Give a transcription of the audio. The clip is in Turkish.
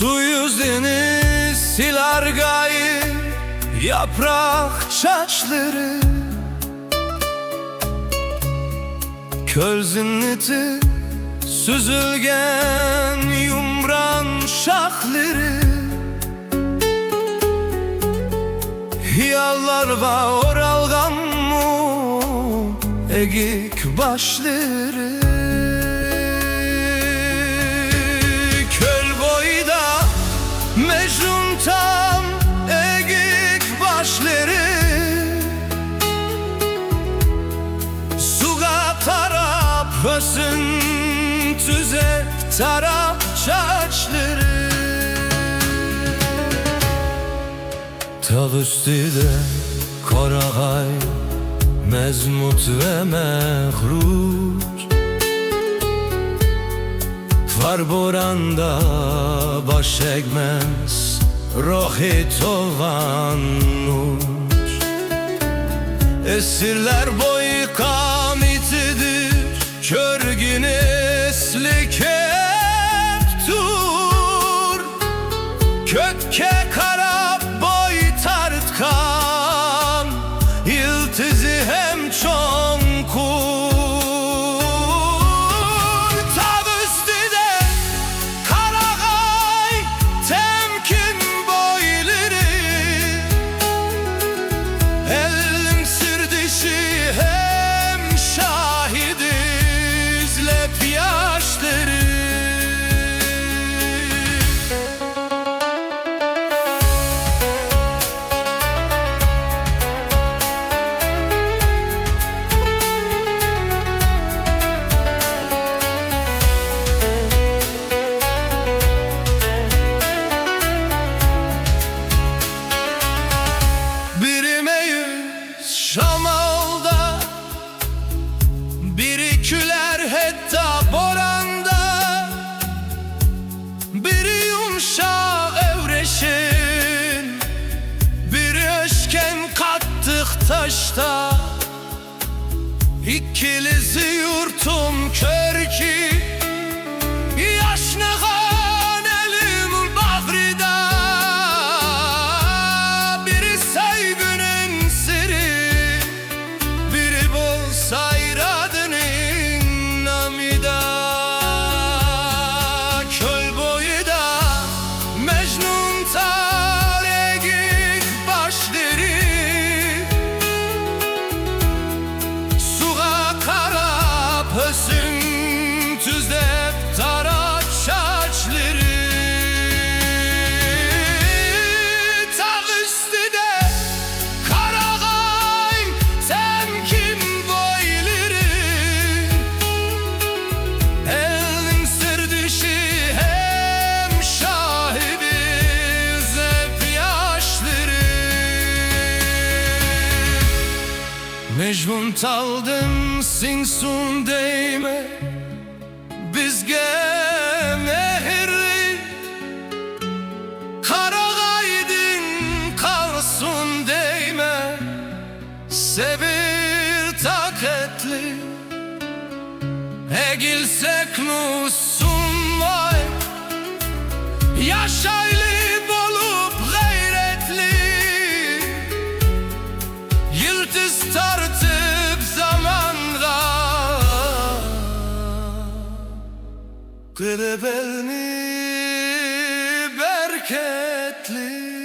Suyuz deniz silargayı, yaprak çaçları, köl zinneti süzülgen yumran şahları. Hiyallar va oralgan mu egik başları. Köl boyda Mecnun tam egik başları. Suga tarap hösün tüze tarap çaçları. Tağ üstüde Karagay mezmut ve mehruç. Var boranda baş egmez rohi tovanuç. Esirler boyu kamitidir, körgün eslik heptur. Kökke karab boy tartkan, yıltızi hem çonkur. Tağ üstüde Karagay temkin boyları. Elim sır dişi hem şahidi izlep yaşları. Şamalda biri küler hatta boranda, biri yumşa evreşin, biri öşken kattık taşta. İkilizi yurtum kör ki yaşnağan elim bağrıda. Biri saygının siri, sayradının namida. Köl boyda Mecnun tar egik başları. Suğa karab hösün tüzdep tarap çaçları. Tağ üstüde Karagay temkin boyları. Elin sır dişi hem şahidi zep yaşları. Mecnun taldım sinsun değme bizge mehirli. Karagaydın kalsın değme sevir taketli. Egilsek musun vay yaşaylı bolup gayretli. Yıldız tartıp zamanla kırbelni berketli.